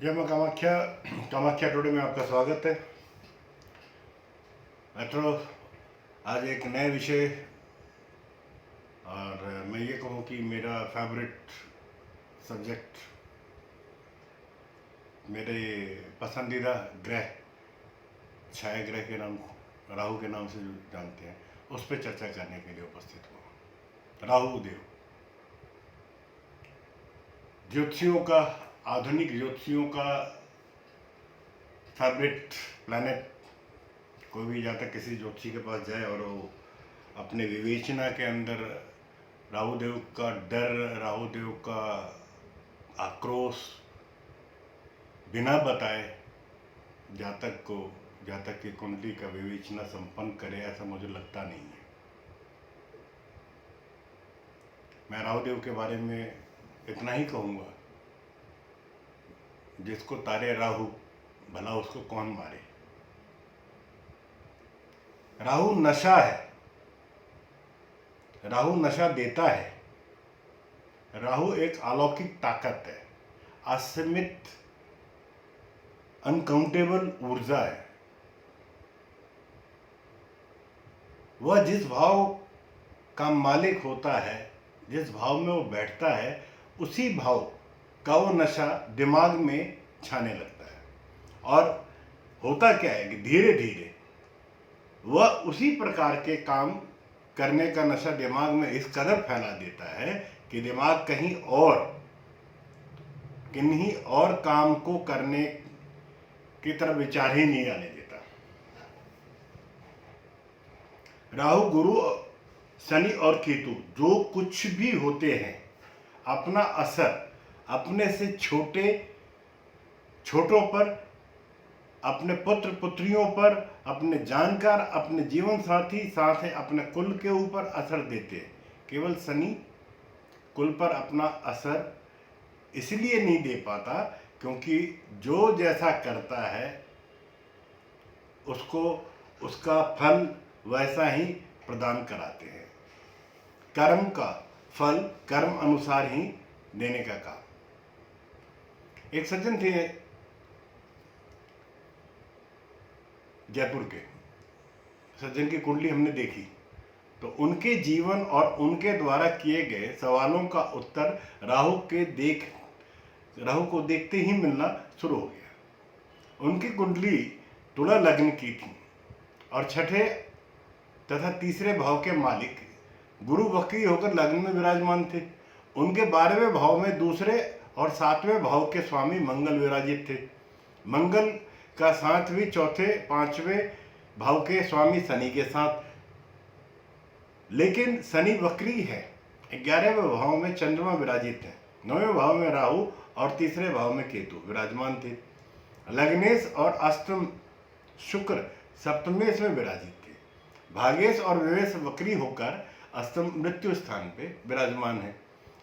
जय माँ कामाख्या। कामाख्या टुडे में आपका स्वागत है। मित्रों, आज एक नए विषय और मैं ये कहूँ कि मेरा फेवरेट सब्जेक्ट, मेरे पसंदीदा ग्रह, छाया ग्रह के नाम, राहु के नाम से जो जानते हैं, उस पर चर्चा करने के लिए उपस्थित हुआ। राहु देव ज्योतिषियों का, आधुनिक ज्योतिषियों का फेवरेट प्लैनेट। कोई भी जाता किसी ज्योतिषी के पास जाए और वो अपने विवेचना के अंदर राहुदेव का डर, राहुदेव का आक्रोश बिना बताए जातक की कुंडली का विवेचना संपन्न करे, ऐसा मुझे लगता नहीं है। मैं राहुदेव के बारे में इतना ही कहूँगा, जिसको तारे राहु भला उसको कौन मारे। राहु नशा है, राहु नशा देता है। राहु एक अलौकिक ताकत है, असीमित अनकाउंटेबल ऊर्जा है। वह जिस भाव का मालिक होता है, जिस भाव में वो बैठता है, उसी भाव का वो नशा दिमाग में छाने लगता है। और होता क्या है कि धीरे धीरे वह उसी प्रकार के काम करने का नशा दिमाग में इस कदर फैला देता है कि दिमाग किन्हीं और काम को करने की तरफ विचार ही नहीं आने देता। राहु, गुरु, शनि और केतु जो कुछ भी होते हैं, अपना असर अपने से छोटों पर, अपने पुत्र पुत्रियों पर, अपने जानकार, अपने जीवन साथी, साथ है अपने कुल के ऊपर असर देते हैं। केवल शनि कुल पर अपना असर इसलिए नहीं दे पाता क्योंकि जो जैसा करता है उसको उसका फल वैसा ही प्रदान कराते हैं। कर्म का फल कर्म अनुसार ही देने का काम। एक सज्जन थे जयपुर के, सज्जन की कुंडली हमने देखी तो उनके जीवन और उनके द्वारा किए गए सवालों का उत्तर राहु को देखते ही मिलना शुरू हो गया। उनकी कुंडली तुला लग्न की थी और छठे तथा तीसरे भाव के मालिक गुरु वक्री होकर लग्न में विराजमान थे। उनके 12वें भाव में दूसरे और 7वें भाव के स्वामी मंगल विराजित थे। मंगल का साथ भी चौथे 5वें भाव के स्वामी शनि के साथ, लेकिन शनि वक्री है। 11वें भाव में चंद्रमा विराजित है, 9वें भाव में राहु और तीसरे भाव में केतु विराजमान थे। लग्नेश और अष्टम शुक्र सप्तमेश में विराजित थे। भागेश और विवेश वक्री होकर अष्टम मृत्यु स्थान पे विराजमान है।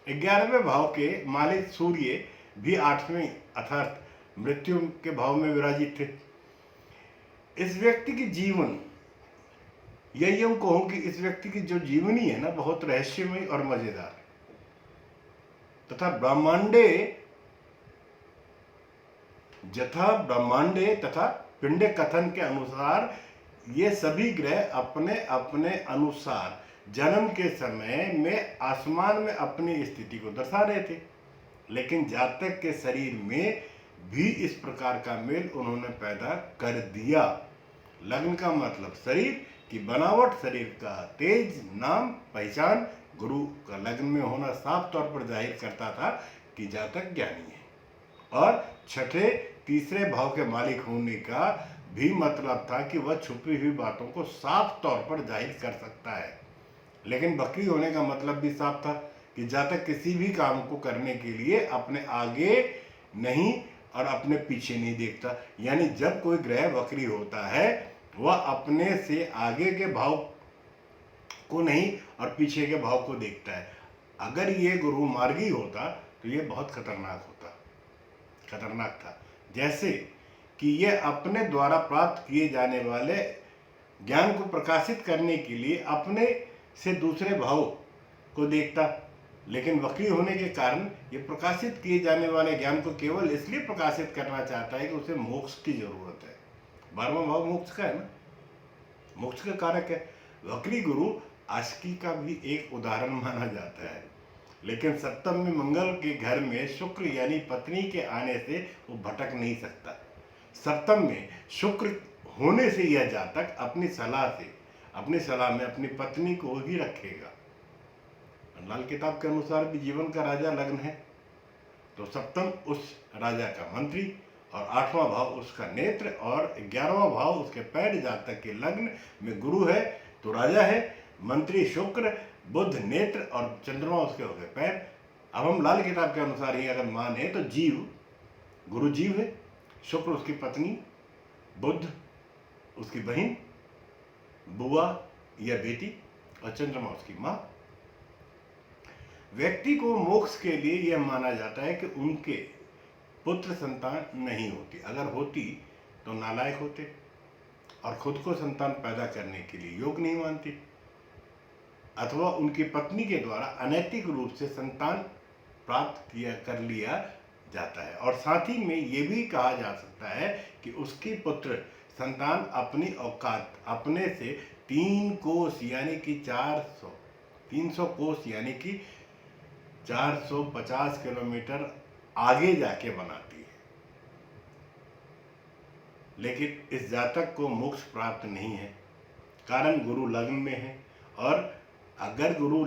11वें भाव के मालिक सूर्य भी 8वें अर्थात मृत्यु के भाव में विराजित थे। इस व्यक्ति की जीवन, या यूं कहूं कि इस व्यक्ति की जो जीवनी है ना, बहुत रहस्यमय और मजेदार तथा ब्रह्मांडे तथा पिंडे कथन के अनुसार ये सभी ग्रह अपने अपने अनुसार जन्म के समय में आसमान में अपनी स्थिति को दर्शा रहे थे, लेकिन जातक के शरीर में भी इस प्रकार का मेल उन्होंने पैदा कर दिया। लग्न का मतलब शरीर की बनावट, शरीर का तेज, नाम, पहचान। गुरु का लग्न में होना साफ तौर पर जाहिर करता था कि जातक ज्ञानी है, और छठे तीसरे भाव के मालिक होने का भी मतलब था कि वह छुपी हुई बातों को साफ तौर पर जाहिर कर सकता है। लेकिन बकरी होने का मतलब भी साफ था कि जातक किसी भी काम को करने के लिए अपने आगे नहीं और अपने पीछे नहीं देखता। यानी जब कोई ग्रह वक्री होता है वह अपने से आगे के भाव को नहीं और पीछे के भाव को देखता है। अगर ये गुरु मार्गी होता तो ये बहुत खतरनाक था। जैसे कि ये अपने द्वारा प्राप्त किए जाने वाले ज्ञान को प्रकाशित करने के लिए अपने से दूसरे भाव को देखता, लेकिन वक्री होने के कारण ये प्रकाशित किए जाने वाले ज्ञान को केवल इसलिए प्रकाशित करना चाहता है कि उसे मोक्ष की जरूरत है। 12वां भाव मोक्ष का है ना, मोक्ष का कारक है। वक्री गुरु आशिकी का भी एक उदाहरण माना जाता है, लेकिन सप्तम में मंगल के घर में शुक्र यानी पत्नी के आने से वो भटक नहीं सकता। सप्तम में शुक्र होने से यह जातक अपनी सलाह में अपनी पत्नी को ही रखेगा। लाल किताब के अनुसार भी जीवन का राजा लग्न है, तो सप्तम उस राजा का मंत्री और 8वां भाव उसका नेत्र और 11वां भाव उसके पैर। जातक के लग्न में गुरु है तो राजा है, मंत्री शुक्र, बुध नेत्र और चंद्रमा उसके हो गए पैर। अब हम लाल किताब के अनुसार ही अगर माने तो गुरु जीव है, शुक्र उसकी पत्नी, बुध उसकी बहन, बुआ या बेटी और चंद्रमा उसकी माँ। व्यक्ति को मोक्ष के लिए यह माना जाता है कि उनके पुत्र संतान नहीं होती, अगर होती तो नालायक होते और खुद को संतान पैदा करने के लिए योग्य नहीं मानती, अथवा उनकी पत्नी के द्वारा अनैतिक रूप से संतान प्राप्त कर लिया जाता है। और साथ ही में ये भी कहा जा सकता है कि उसकी पुत्र संतान अपनी औकात अपने से 3 कोस यानी कि 300 कोस यानी कि 450 किलोमीटर आगे जाके बनाती है। लेकिन इस जातक को मोक्ष प्राप्त नहीं है, कारण गुरु लग्न में है, और अगर गुरु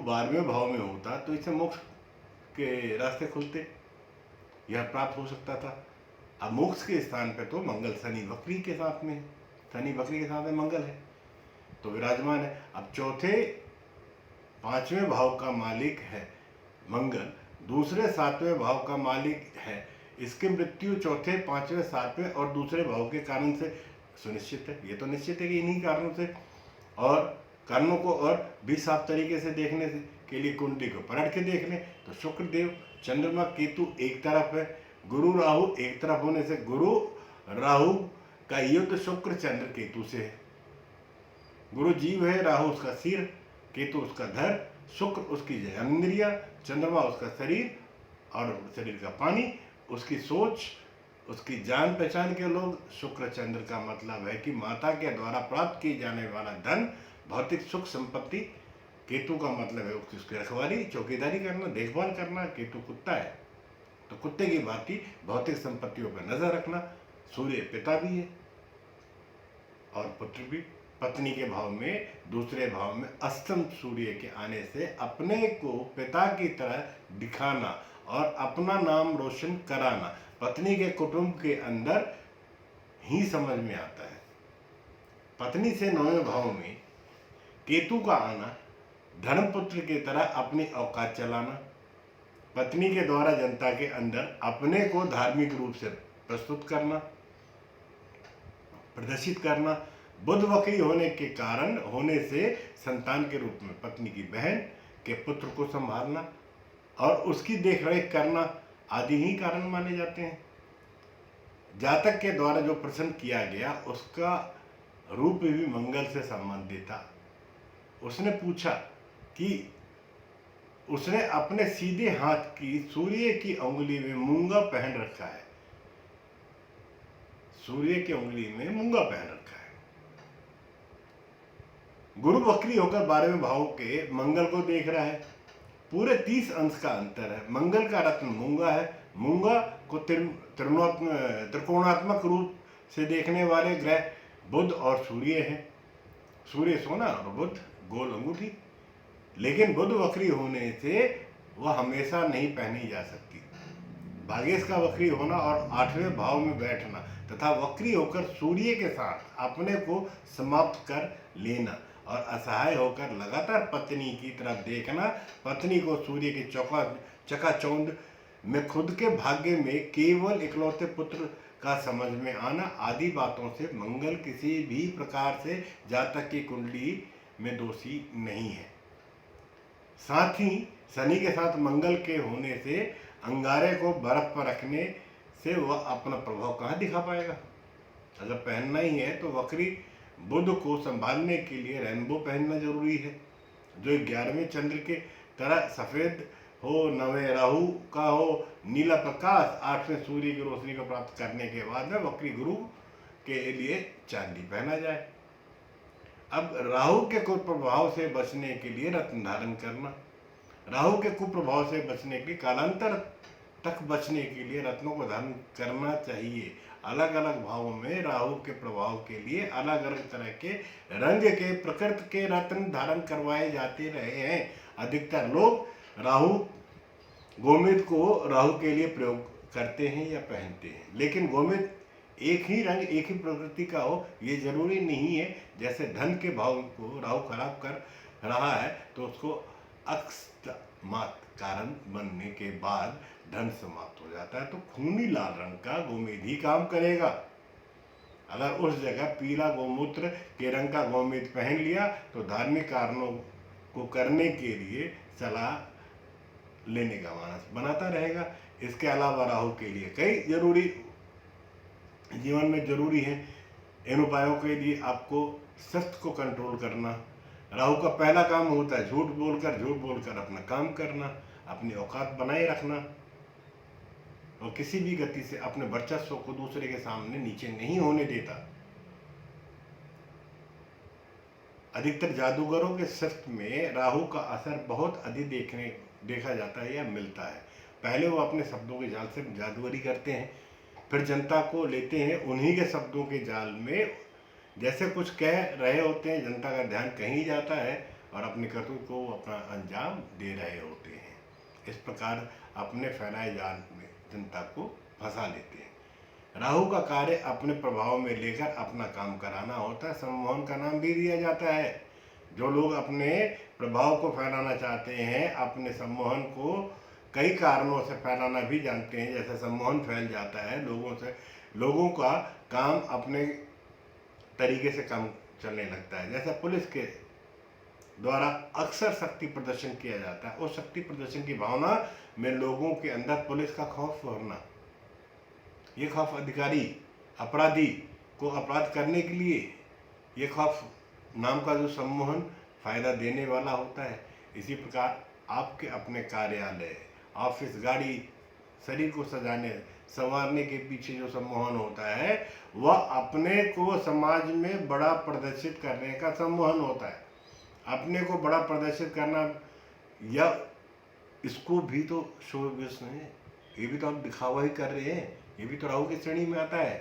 12वें भाव में होता तो इसे मोक्ष के रास्ते खुलते, यह प्राप्त हो सकता था। अब मोक्ष के स्थान पे तो मंगल शनि वक्री के साथ में है, शनि वक्री के साथ में मंगल है तो विराजमान है। अब चौथे 5वें भाव का मालिक है मंगल, दूसरे 7वें भाव का मालिक है, इसकी मृत्यु चौथे 5वें 7वें और दूसरे भाव के कारण से सुनिश्चित है। ये तो निश्चित है कि इन्हीं कारणों से, और कारणों को और भी साफ तरीके से देखने के लिए कुंडली को पलट के देख लें तो शुक्र देव चंद्रमा केतु एक तरफ है, गुरु राहु एक तरफ होने से गुरु राहु का युद्ध शुक्र चंद्र केतु से है। गुरु जीव है, राहु उसका सिर, केतु उसका धर, शुक्र उसकी जन्मेंद्रिया, चंद्रमा उसका शरीर और शरीर का पानी, उसकी सोच, उसकी जान पहचान के लोग। शुक्र चंद्र का मतलब है कि माता के द्वारा प्राप्त किए जाने वाला धन, भौतिक सुख संपत्ति। केतु का मतलब है उसकी रखवाली, चौकीदारी करना, देखभाल करना। केतु कुत्ता है तो कुत्ते की भांति भौतिक संपत्तियों पर नजर रखना। सूर्य पिता भी है और पुत्र भी। पत्नी के भाव में, दूसरे भाव में अष्टम सूर्य के आने से अपने को पिता की तरह दिखाना और अपना नाम रोशन कराना पत्नी के कुटुंब के अंदर ही समझ में आता है। पत्नी से 9वें भाव में केतु का आना धर्मपुत्र की तरह अपनी औकात चलाना, पत्नी के द्वारा जनता के अंदर अपने को धार्मिक रूप से प्रस्तुत करना, प्रदर्शित करना। बुध वक्री होने के कारण होने से संतान के रूप में पत्नी की बहन के पुत्र को संभालना और उसकी देखरेख करना आदि ही कारण माने जाते हैं। जातक के द्वारा जो प्रश्न किया गया उसका रूप भी मंगल से संबंधित था। उसने पूछा कि उसने अपने सीधे हाथ की सूर्य की उंगली में मूंगा पहन रखा है, सूर्य की उंगली में मूंगा पहन रखा है। गुरु वक्री होकर 12वें भाव के मंगल को देख रहा है। पूरे 30 अंश का अंतर है। मंगल का रत्न मूंगा है। मूंगा को त्रिकोणात्मक रूप से देखने वाले ग्रह बुध और सूर्य हैं। सूर्य सोना और बुध गोल अंगूठी। लेकिन बुध वक्री होने से वह हमेशा नहीं पहनी जा सकती। भाग्येश का वक्री होना और 8वें भाव में बैठना तथा वक्री होकर सूर्य के साथ अपने को समाप्त कर लेना और असहाय होकर लगातार पत्नी की तरफ देखना, पत्नी को सूर्य के चकाचौंध में खुद के भाग्य में केवल इकलौते पुत्र का समझ में आना आदि बातों से मंगल किसी भी प्रकार से जातक की कुंडली में दोषी नहीं है। साथ ही शनि के साथ मंगल के होने से अंगारे को बर्फ पर रखने से वह अपना प्रभाव कहाँ दिखा पाएगा। अगर पहनना ही है तो वक्री बुध को संभालने के लिए रेनबो पहनना जरूरी है, जो 11वें चंद्र के तरह सफ़ेद हो, नवे राहु का हो नीला प्रकाश, 8वें सूर्य की रोशनी को प्राप्त करने के बाद में वक्री गुरु के लिए चांदी पहना जाए। अब राहु के कुप्रभाव से बचने के लिए रत्न धारण करना, राहु के कुप्रभाव से बचने के लिए, कालांतर तक बचने के लिए रत्नों को धारण करना चाहिए। अलग अलग भावों में राहु के प्रभाव के लिए अलग अलग तरह के रंग के प्रकृति के रत्न धारण करवाए जाते रहे हैं। अधिकतर लोग राहु गोमेद को राहु के लिए प्रयोग करते हैं या पहनते हैं, लेकिन गोमेद एक ही रंग एक ही प्रकृति का हो ये जरूरी नहीं है। जैसे धन के भाव को राहु खराब कर रहा है तो उसको अकस्मात कारण बनने के बाद धन समाप्त हो जाता है, तो खूनी लाल रंग का गोमेद ही काम करेगा। अगर उस जगह पीला गोमूत्र के रंग का गोमेद पहन लिया तो धार्मिक कारणों को करने के लिए सलाह लेने का मानस बनाता रहेगा। इसके अलावा राहु के लिए कई जरूरी जीवन में जरूरी है। इन उपायों के लिए आपको सख्त को कंट्रोल करना। राहु का पहला काम होता है झूठ बोलकर अपना काम करना, अपनी औकात बनाए रखना और किसी भी गति से अपने वर्चस्व को दूसरे के सामने नीचे नहीं होने देता। अधिकतर जादूगरों के सख्त में राहु का असर बहुत अधिक देखा जाता है या मिलता है। पहले वो अपने शब्दों के जाल से जादूगरी करते हैं, फिर जनता को लेते हैं उन्हीं के शब्दों के जाल में। जैसे कुछ कह रहे होते हैं, जनता का ध्यान कहीं जाता है और अपने करतूत को अपना अंजाम दे रहे होते हैं। इस प्रकार अपने फैलाए जाल में जनता को फंसा लेते हैं। राहु का कार्य अपने प्रभाव में लेकर अपना काम कराना होता है। सम्मोहन का नाम भी दिया जाता है। जो लोग अपने प्रभाव को फैलाना चाहते हैं, अपने सम्मोहन को कई कारणों से फैलाना भी जानते हैं। जैसे सम्मोहन फैल जाता है लोगों का काम अपने तरीके से काम चलने लगता है। जैसे पुलिस के द्वारा अक्सर शक्ति प्रदर्शन किया जाता है, उस शक्ति प्रदर्शन की भावना में लोगों के अंदर पुलिस का खौफ भरना, ये खौफ अधिकारी अपराधी को अपराध करने के लिए, ये खौफ नाम का जो सम्मोहन फायदा देने वाला होता है। इसी प्रकार आपके अपने कार्यालय, ऑफिस, गाड़ी, शरीर को सजाने संवारने के पीछे जो सम्मोहन होता है वह अपने को समाज में बड़ा प्रदर्शित करने का सम्मोहन होता है। अपने को बड़ा प्रदर्शित करना, या इसको भी तो शोबिज़ है, ये भी तो आप दिखावा ही कर रहे हैं, ये भी तो राहु की श्रेणी में आता है।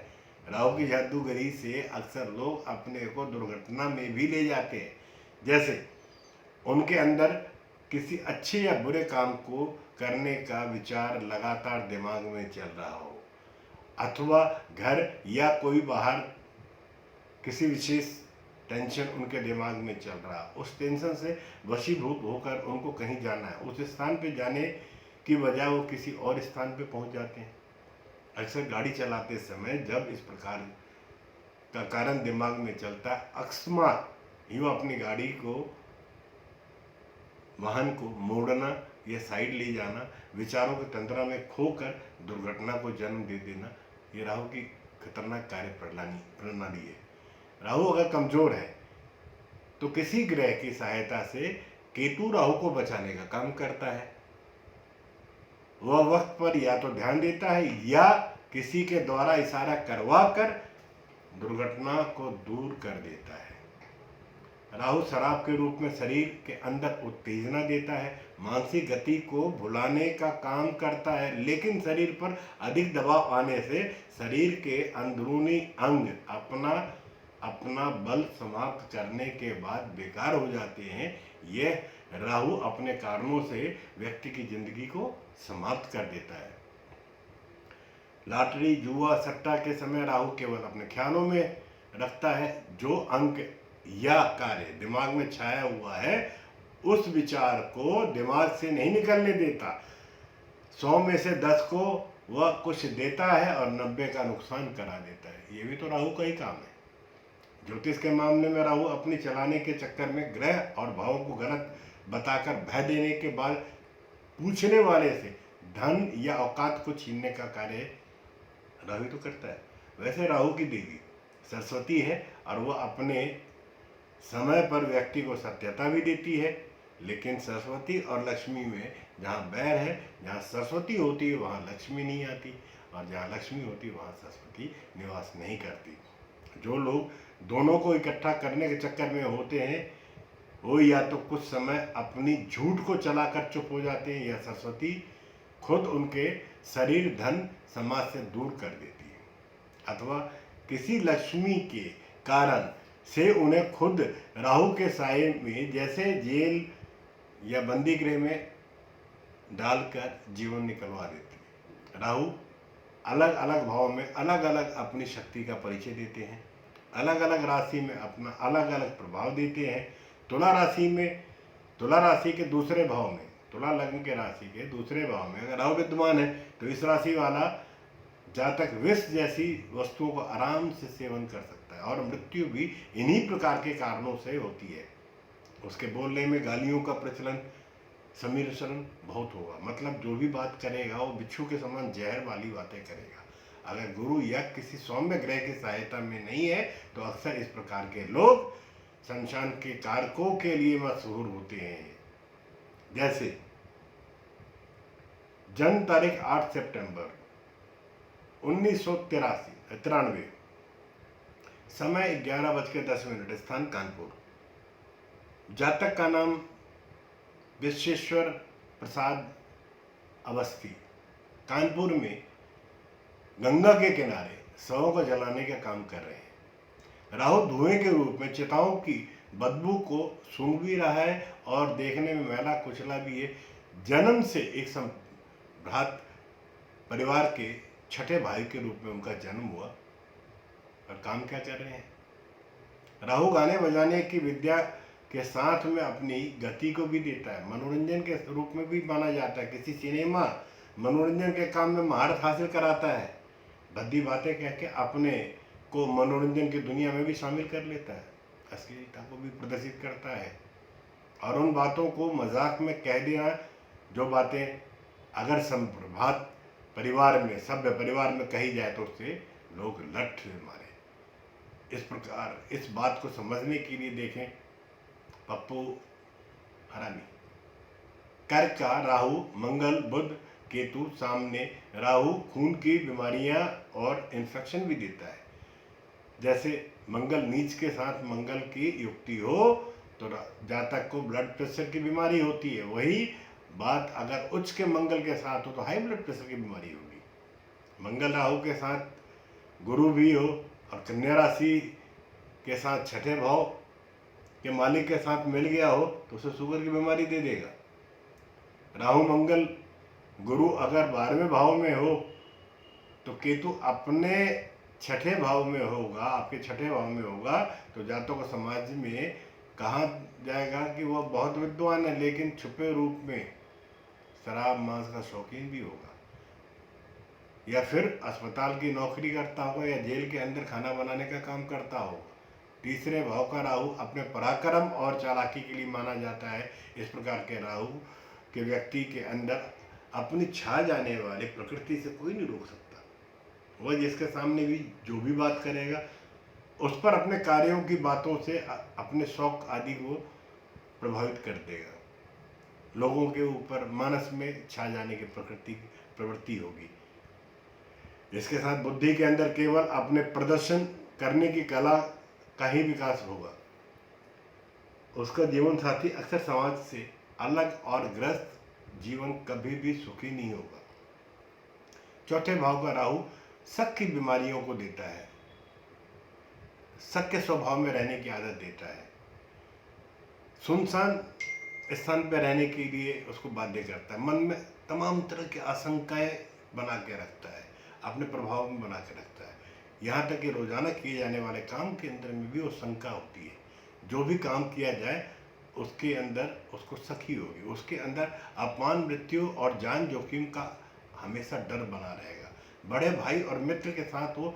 राहु की जादूगरी से अक्सर लोग अपने को दुर्घटना में भी ले जाते हैं। जैसे उनके अंदर किसी अच्छे या बुरे काम को करने का विचार लगातार दिमाग में चल रहा हो, अथवा घर या कोई बाहर किसी विशेष टेंशन उनके दिमाग में चल रहा, उस टेंशन से वशीभूत होकर उनको कहीं जाना है, उस स्थान पे जाने की बजाय वो किसी और स्थान पे पहुंच जाते हैं। अक्सर गाड़ी चलाते समय जब इस प्रकार का कारण दिमाग में चलता है, अकस्मात यूँ अपनी गाड़ी को, वाहन को मोड़ना या साइड ले जाना, विचारों के तंत्रा में खोकर दुर्घटना को जन्म दे देना, ये राहु की खतरनाक कार्य प्रणाली है। राहु अगर कमजोर है तो किसी ग्रह की सहायता से केतु राहु को बचाने का काम करता है। वह वक्त पर या तो ध्यान देता है या किसी के द्वारा इशारा करवा कर दुर्घटना को दूर कर देता है। राहु शराब के रूप में शरीर के अंदर उत्तेजना देता है, मानसिक गति को भुलाने का काम करता है, लेकिन शरीर पर अधिक दबाव आने से शरीर के अंदरूनी अंग अपना बल समाप्त करने के बाद बेकार हो जाते हैं। यह राहु अपने कारणों से व्यक्ति की जिंदगी को समाप्त कर देता है। लॉटरी, जुआ, सट्टा के समय राहु केवल अपने ख्यालों में रखता है। जो अंक या कार्य दिमाग में छाया हुआ है उस विचार को दिमाग से नहीं निकलने देता। 100 में से 10 को वह कुछ देता है और 90 का नुकसान करा देता है। ये भी तो राहु का ही काम है। ज्योतिष के मामले में राहु अपनी चलाने के चक्कर में ग्रह और भावों को गलत बताकर भय देने के बाद पूछने वाले से धन या औकात को छीनने का कार्य राहु तो करता है। वैसे राहु की देवी सरस्वती है और वह अपने समय पर व्यक्ति को सत्यता भी देती है, लेकिन सरस्वती और लक्ष्मी में जहाँ बैर है, जहाँ सरस्वती होती है वहाँ लक्ष्मी नहीं आती, और जहाँ लक्ष्मी होती है वहाँ सरस्वती निवास नहीं करती। जो लोग दोनों को इकट्ठा करने के चक्कर में होते हैं, वो या तो कुछ समय अपनी झूठ को चलाकर चुप हो जाते हैं, या सरस्वती खुद उनके शरीर धन समाज से दूर कर देती है, अथवा किसी लक्ष्मी के कारण से उन्हें खुद राहु के साए में, जैसे जेल या बंदी गृह में डालकर जीवन निकलवा देती है। राहु अलग अलग भाव में अलग अलग अपनी शक्ति का परिचय देते हैं, अलग अलग राशि में अपना अलग अलग प्रभाव देते हैं। तुला राशि में, तुला राशि के दूसरे भाव में, तुला लग्न के राशि के दूसरे भाव में अगर राहु विद्यमान है तो इस राशि वाला जातक विष जैसी वस्तुओं को आराम से सेवन कर सकता है, और मृत्यु भी इन्हीं प्रकार के कारणों से होती है। उसके बोलने में गालियों का प्रचलन, समीकरण बहुत होगा, मतलब जो भी बात करेगा वो बिच्छू के समान जहर वाली बातें करेगा। अगर गुरु या किसी सौम्य ग्रह की सहायता में नहीं है तो अक्सर इस प्रकार के लोग शमशान के कारकों के लिए मशहूर होते हैं। जैसे जन्म तारीख 8 सितंबर 1993, समय 11:10, स्थान कानपुर। जातक का नाम विश्वेश्वर प्रसाद अवस्थी। कानपुर में गंगा के किनारे शवों को जलाने का काम कर रहे हैं। राहु धुएं के रूप में चिताओं की बदबू को सूंघ भी रहा है और देखने में मैला कुचला भी है। जन्म से एक सम्भ्रात परिवार के छठे भाई के रूप में उनका जन्म हुआ, और काम क्या कर रहे हैं? राहु गाने बजाने की विद्या के साथ में अपनी गति को भी देता है, मनोरंजन के रूप में भी माना जाता है। किसी सिनेमा मनोरंजन के काम में महारत हासिल कराता है, भद्दी बातें कह के अपने को मनोरंजन की दुनिया में भी शामिल कर लेता है, अश्लीलता को भी प्रदर्शित करता है, और उन बातों को मजाक में कह दिया जो बातें अगर संप्रभात परिवार में, सभ्य परिवार में कही जाए तो उससे लोग लठ मारे। इस प्रकार इस बात को समझने के लिए देखें पप्पू हरामी। कर्क का राहु, मंगल, बुध, केतु सामने। राहु खून की बीमारियां और इन्फेक्शन भी देता है। जैसे मंगल नीच के साथ मंगल की युक्ति हो तो जातक को ब्लड प्रेशर की बीमारी होती है, वही बात अगर उच्च के मंगल के साथ हो तो हाई ब्लड प्रेशर की बीमारी होगी। मंगल राहु के साथ गुरु भी हो और कन्या राशि के साथ छठे भाव के मालिक के साथ मिल गया हो तो उसे शुगर की बीमारी दे देगा। राहु मंगल गुरु अगर 12वें भाव में हो तो केतु अपने छठे भाव में होगा, आपके छठे भाव में होगा, तो जातकों को समाज में कहा जाएगा कि वह बहुत विद्वान है, लेकिन छुपे रूप में शराब मांस का शौकीन भी होगा, या फिर अस्पताल की नौकरी करता होगा, या जेल के अंदर खाना बनाने का काम करता होगा। तीसरे भाव का राहु अपने पराक्रम और चालाकी के लिए माना जाता है। इस प्रकार के राहु के व्यक्ति के अंदर अपनी छा जाने वाली प्रकृति से कोई नहीं रोक सकता। वह जिसके सामने भी जो भी बात करेगा उस पर अपने कार्यों की बातों से अपने शौक आदि को प्रभावित कर देगा। लोगों के ऊपर मानस में छा जाने की प्रवृत्ति होगी। इसके साथ बुद्धि के अंदर केवल अपने प्रदर्शन करने की कला का ही विकास होगा। उसका जीवन साथी अक्सर समाज से अलग और ग्रस्त जीवन कभी भी सुखी नहीं होगा। चौथे भाव का राहु शक की बीमारियों को देता है, शक के स्वभाव में रहने की आदत देता है, सुनसान स्थान पर रहने के लिए उसको बाध्य करता है, मन में तमाम तरह की आशंकाएं बना के रखता है, अपने प्रभाव में बना के रखता है। यहाँ तक कि रोजाना किए जाने वाले काम के अंदर में भी वो शंका होती है। जो भी काम किया जाए उसके अंदर उसको शक ही होगी, उसके अंदर अपमान, मृत्यु और जान जोखिम का हमेशा डर बना रहेगा। बड़े भाई और मित्र के साथ वो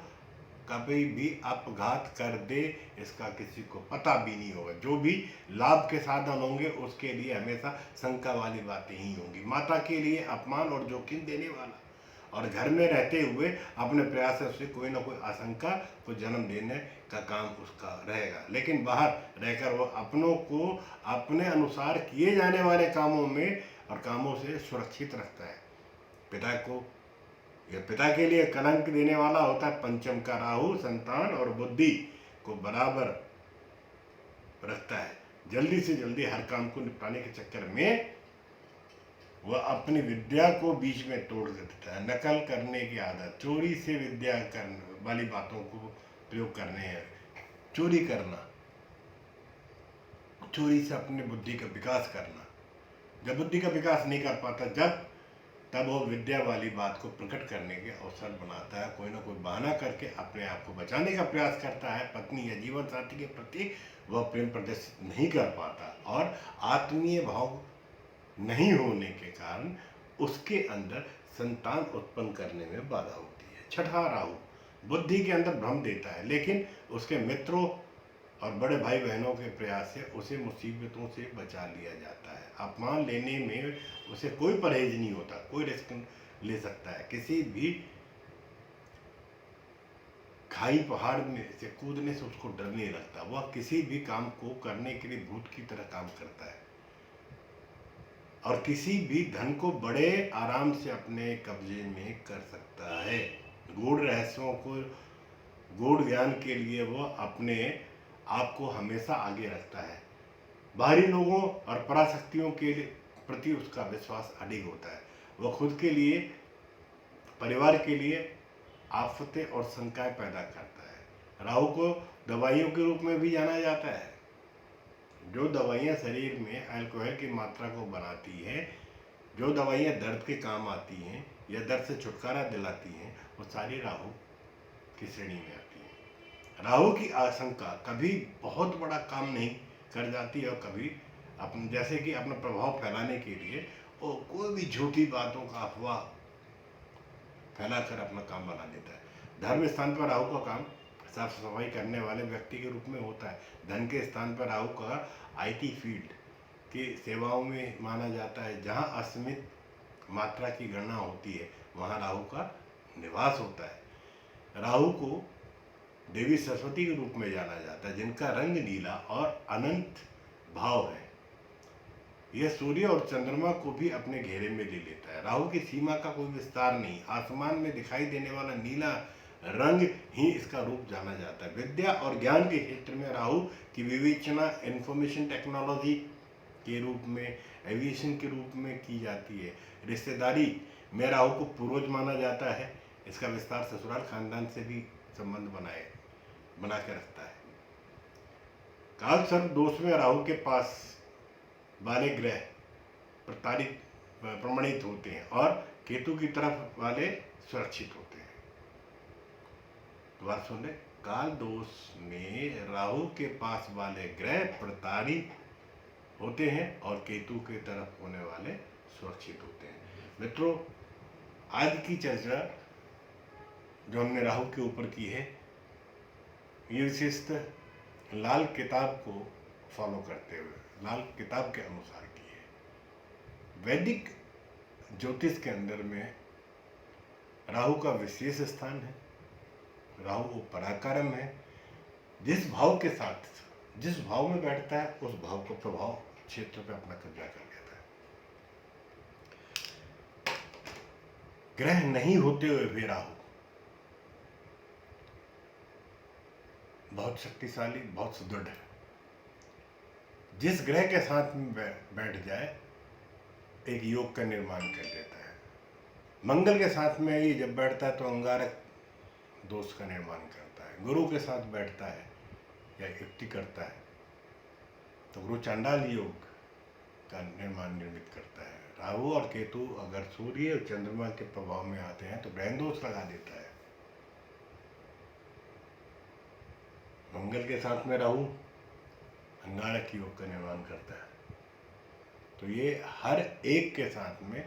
कभी भी अपघात कर दे इसका किसी को पता भी नहीं होगा। जो भी लाभ के साधन होंगे उसके लिए हमेशा शंका वाली बातें ही होंगी। माता के लिए अपमान और जोखिम देने वाला और घर में रहते हुए अपने प्रयासों से कोई ना कोई आशंका को जन्म देने का काम उसका रहेगा। लेकिन बाहर रहकर वो अपनों को अपने अनुसार किए जाने वाले कामों में और कामों से सुरक्षित रखता है। पिता को, यह पिता के लिए कलंक देने वाला होता है। पंचम का राहु संतान और बुद्धि को बराबर रखता है। जल्दी से जल्दी हर काम को निपटाने के चक्कर में वह अपनी विद्या को बीच में तोड़ देता है। नकल करने की आदत, चोरी से विद्या करने वाली बातों को प्रयोग करने हैं, चोरी करना, चोरी से अपने बुद्धि का विकास करना। जब बुद्धि का विकास नहीं कर पाता, तब वो विद्या वाली बात को प्रकट करने के अवसर बनाता है। कोई ना कोई बहाना करके अपने आप को बचाने का प्रयास करता है। पत्नी या जीवन साथी के प्रति वह प्रेम प्रदर्शित नहीं कर पाता और आत्मीय भाव नहीं होने के कारण उसके अंदर संतान उत्पन्न करने में बाधा होती है। छठा राहु बुद्धि के अंदर भ्रम देता है, लेकिन उसके मित्रों और बड़े भाई बहनों के प्रयास से उसे मुसीबतों से बचा लिया जाता है। अपमान लेने में उसे कोई परहेज नहीं होता, कोई रिस्क ले सकता है। किसी भी खाई पहाड़ में से कूदने से उसको डर नहीं लगता। वह किसी भी काम को करने के लिए भूत की तरह काम करता है और किसी भी धन को बड़े आराम से अपने कब्जे में कर सकता है। गूढ़ रहस्यों को, गूढ़ ज्ञान के लिए वह अपने आप को हमेशा आगे रखता है। बाहरी लोगों और पराशक्तियों के प्रति उसका विश्वास अडिग होता है। वह खुद के लिए, परिवार के लिए आफतें और शंकाएं पैदा करता है। राहु को दवाइयों के रूप में भी जाना जाता है। जो दवाइयाँ शरीर में अल्कोहल की मात्रा को बढ़ाती हैं, जो दवाइयाँ दर्द के काम आती हैं या दर्द से छुटकारा दिलाती हैं, वो सारी राहु की श्रेणी में आती हैं। राहु की आशंका कभी बहुत बड़ा काम नहीं कर जाती और कभी जैसे कि अपना प्रभाव फैलाने के लिए वो कोई भी झूठी बातों का अफवाह फैलाकर अपना काम बना देता है। धर्म स्थान पर राहु का काम साफ सफाई करने वाले व्यक्ति के रूप में होता है। धन के स्थान पर राहु का आईटी फील्ड की सेवाओं में माना जाता है। जहां असीमित मात्रा की गणना होती है, वहां राहु का निवास होता है। राहु को देवी सरस्वती के रूप में जाना जाता है, जिनका रंग नीला और अनंत भाव है। यह सूर्य और चंद्रमा को भी अपने घेरे में ले लेता है। राहु की सीमा का कोई विस्तार नहीं। आसमान में दिखाई देने वाला नीला रंग ही इसका रूप जाना जाता है। विद्या और ज्ञान के क्षेत्र में राहु की विवेचना इंफॉर्मेशन टेक्नोलॉजी के रूप में, एविएशन के रूप में की जाती है। रिश्तेदारी में राहु को पूर्वज माना जाता है। इसका विस्तार ससुराल खानदान से भी संबंध बना के रखता है। काल सर्प दोष में राहु के पास वाले ग्रह प्रमाणित होते हैं और केतु की तरफ वाले सुरक्षित होते हैं। दोबारा सुन ले, काल दोष में राहु के पास वाले ग्रह प्रताड़ित होते हैं और केतु के तरफ होने वाले सुरक्षित होते हैं। मित्रों, आज की चर्चा जो हमने राहु के ऊपर की है, ये विशेषतः लाल किताब को फॉलो करते हुए, लाल किताब के अनुसार की है। वैदिक ज्योतिष के अंदर में राहु का विशेष स्थान है। राहु वो पराक्रम है। जिस भाव के साथ, जिस भाव में बैठता है, उस भाव को प्रभाव क्षेत्र पे अपना कब्जा कर लेता है। ग्रह नहीं होते हुए भी राहु बहुत शक्तिशाली, बहुत सुदृढ़ है। जिस ग्रह के साथ में बैठ जाए, एक योग का निर्माण कर देता है। मंगल के साथ में ये जब बैठता है तो अंगारक दोष का निर्माण करता है। गुरु के साथ बैठता है या युक्ति करता है तो गुरु चांडाल योग का निर्मित करता है। राहु और केतु अगर सूर्य और चंद्रमा के प्रभाव में आते हैं तो ग्रह दोष लगा देता है। मंगल के साथ में राहु अंगारक योग का निर्माण करता है। तो ये हर एक के साथ में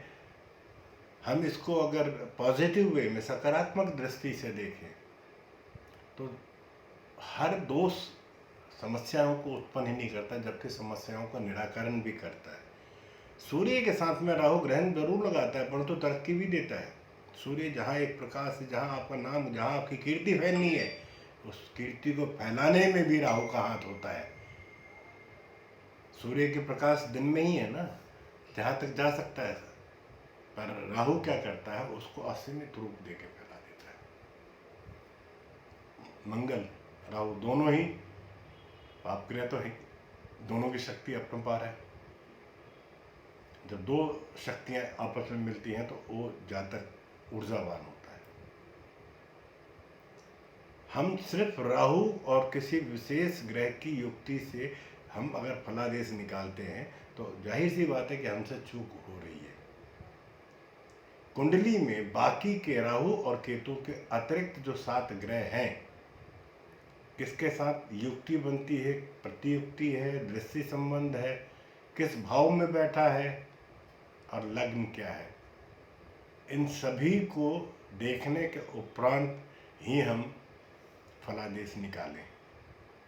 हम इसको अगर पॉजिटिव वे में, सकारात्मक दृष्टि से देखें तो हर दोष समस्याओं को उत्पन्न ही नहीं करता, जबकि समस्याओं का निराकरण भी करता है। सूर्य के साथ में राहु ग्रहण जरूर लगाता है, परंतु तरक्की भी देता है। सूर्य जहाँ एक प्रकाश है, जहाँ आपका नाम, जहाँ आपकी कीर्ति फैलनी है, उस कीर्ति को फैलाने में भी राहु का हाथ होता है। सूर्य के प्रकाश दिन में ही है ना, जहाँ तक जा सकता है, पर राहु क्या करता है, उसको असीमित रूप देके फैला देता है। मंगल राहु दोनों ही पाप ग्रह तो है, दोनों की शक्ति अपरंपार है। जब दो शक्तियां आपस में मिलती हैं तो वो ज़्यादा ऊर्जावान होता है। हम सिर्फ राहु और किसी विशेष ग्रह की युक्ति से हम अगर फलादेश निकालते हैं तो जाहिर सी बात है कि हमसे चूक हो रही है। कुंडली में बाकी के राहु और केतु के अतिरिक्त जो 7 ग्रह हैं, किसके साथ युक्ति बनती है, प्रतियुक्ति है, दृष्टि संबंध है, किस भाव में बैठा है और लग्न क्या है, इन सभी को देखने के उपरांत ही हम फलादेश निकालें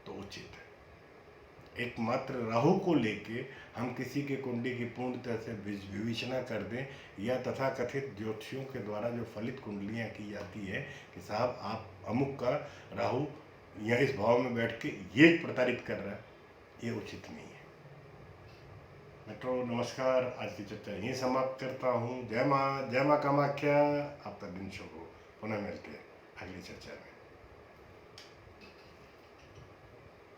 तो उचित है। एकमात्र राहु को लेके हम किसी के कुंडली की पूर्णतः से विवेचना कर दें, या तथाकथित ज्योतिषियों के द्वारा जो फलित कुंडलियां की जाती है कि साहब आप अमुक का राहु या इस भाव में बैठ के ये प्रताड़ित कर रहा है, ये उचित नहीं है। मित्रों नमस्कार, आज की चर्चा यहीं समाप्त करता हूँ। जय माँ कामाख्या, आपका दिन शुभ हो। पुनः मिलते हैं अगली चर्चा में।